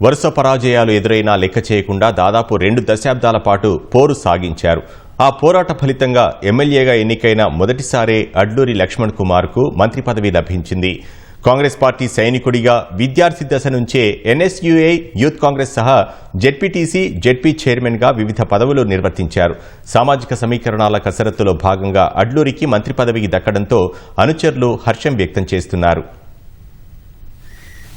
వరుస పరాజయాలు ఎదురైనా లెక్క చేయకుండా దాదాపు 2 దశాబ్దాల పాటు పోరు సాగించారు. ఆ పోరాట ఫలితంగా ఎమ్మెల్యేగా ఎన్నికైన మొదటిసారే అడ్లూరి లక్ష్మణ్ కుమార్కు మంత్రి పదవి లభించింది. కాంగ్రెస్ పార్టీ సైనికుడిగా విద్యార్థి దశ నుంచే ఎన్ఎస్యుఐ, యూత్ కాంగ్రెస్ సహా జెడ్పీటీసీ, జెడ్పీ చైర్మన్గా వివిధ పదవులు నిర్వర్తించారు. సామాజిక సమీకరణాల కసరత్తులో భాగంగా అడ్లూరికి మంత్రి పదవికి దక్కడంతో అనుచరులు హర్షం వ్యక్తం చేస్తున్నారు.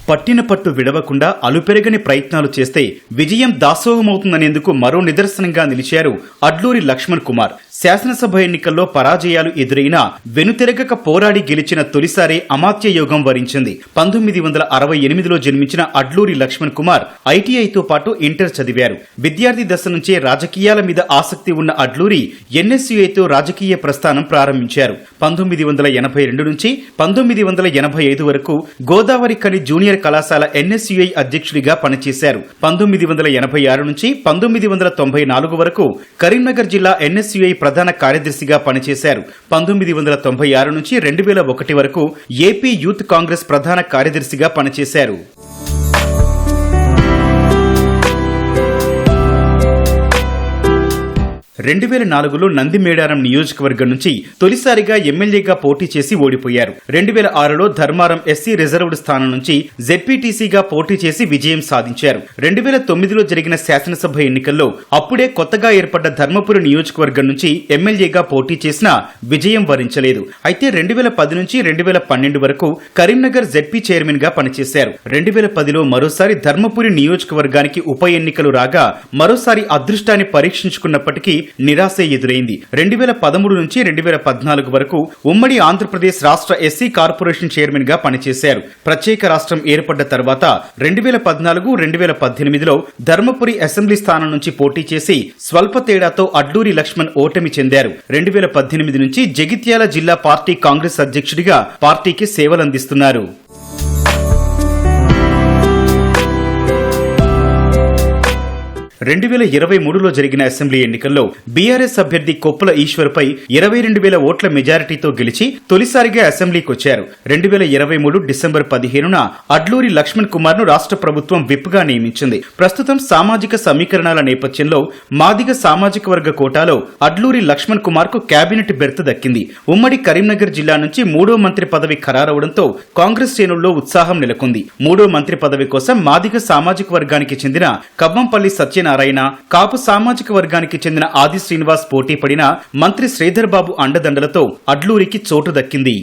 పట్టిన పట్టు విడవకుండా అలుపెరగని ప్రయత్నాలు చేస్తే విజయం దాసోహమవుతుందనేందుకు మరో నిదర్శనంగా నిలిచారు అడ్లూరి లక్ష్మణ్ కుమార్. శాసనసభ ఎన్నికల్లో పరాజయాలు ఎదురైనా వెనుతిరగక పోరాడి గెలిచిన తొలిసారి అమాత్య యోగం వరించింది. 1968లో జన్మించిన అడ్లూరి లక్ష్మణ్ కుమార్ ఐటీఐతో పాటు ఇంటర్ చదివారు. విద్యార్థి దశ నుంచే రాజకీయాల మీద ఆసక్తి ఉన్న అడ్లూరి ఎన్ఎస్యుఐతో రాజకీయ ప్రస్థానం ప్రారంభించారు. 1982 నుంచి 1985 వరకు గోదావరి కని జూనియర్ కళాశాల ఎన్ఎస్యుఐ అధ్యక్షుడిగా పనిచేశారు. 1986 నుంచి 1994 వరకు కరీంనగర్ జిల్లా ఎన్ఎస్యుఐ ప్రధాన కార్యదర్శిగా పనిచేశారు. 1996 నుంచి 2001 వరకు ఏపీ యూత్ కాంగ్రెస్ ప్రధాన కార్యదర్శిగా పనిచేశారు. 2004లో నందిమేడారం నియోజకవర్గం నుంచి తొలిసారిగా ఎమ్మెల్యేగా పోటీ చేసి ఓడిపోయారు. 2006లో ధర్మారం ఎస్సీ రిజర్వ్డ్ స్థానం నుంచి జెడ్పీటీసీగా పోటీ చేసి విజయం సాధించారు. 2009లో జరిగిన శాసనసభ ఎన్నికల్లో అప్పుడే కొత్తగా ఏర్పడ్డ ధర్మపురి నియోజకవర్గం నుంచి ఎమ్మెల్యేగా పోటీ చేసినా విజయం వరించలేదు. అయితే 2010 నుంచి 2012 వరకు కరీంనగర్ జెడ్పీ చైర్మన్ గా పనిచేశారు. 2010లో మరోసారి ధర్మపురి నియోజకవర్గానికి ఉప ఎన్నికలు రాగా మరోసారి అదృష్టాన్ని పరీక్షించుకున్నప్పటికీ నిరాశ ఎదురైంది. 2013 నుంచి 2014 వరకు ఉమ్మడి ఆంధ్రప్రదేశ్ రాష్ట్ర ఎస్సీ కార్పొరేషన్ చైర్మన్ గా పనిచేశారు. ప్రత్యేక రాష్ట్రం ఏర్పడ్డ తర్వాత 2014, 2018లో ధర్మపురి అసెంబ్లీ స్థానం నుంచి పోటీ చేసి స్వల్ప తేడాతో అడ్లూరి లక్ష్మణ్ ఓటమి చెందారు. 2018 నుంచి జగిత్యాల జిల్లా పార్టీ కాంగ్రెస్ అధ్యక్షుడిగా పార్టీకి సేవలందిస్తున్నారు. 2023లో జరిగిన అసెంబ్లీ ఎన్నికల్లో బీఆర్ఎస్ అభ్యర్థి కొప్పుల ఈశ్వర్పై 22,000 ఓట్ల మెజారిటీతో గెలిచి తొలిసారిగా అసెంబ్లీకి వచ్చారు. 2023 డిసెంబర్ 15న అడ్లూరి లక్ష్మణ్ కుమార్ ను రాష్ట్ర ప్రభుత్వం విప్గా నియమించింది. ప్రస్తుతం సామాజిక సమీకరణాల నేపథ్యంలో మాదిగ సామాజిక వర్గ కోటాలో అడ్లూరి లక్ష్మణ్ కుమార్ కు కేబినెట్ బెర్త్ దక్కింది. ఉమ్మడి కరీంనగర్ జిల్లా నుంచి 3వ మంత్రి పదవి ఖరారవడంతో కాంగ్రెస్ శ్రేణుల్లో ఉత్సాహం నెలకొంది. 3వ మంత్రి పదవి కోసం మాదిగ సామాజిక వర్గానికి చెందిన కవ్వంపల్లి సత్యనారాయణ, కాపు సామాజిక వర్గానికి చెందిన ఆది శ్రీనివాస్ పోటీ పడిన మంత్రి శ్రీధర్ బాబు అండదండలతో అడ్లూరికి చోటు దక్కింది.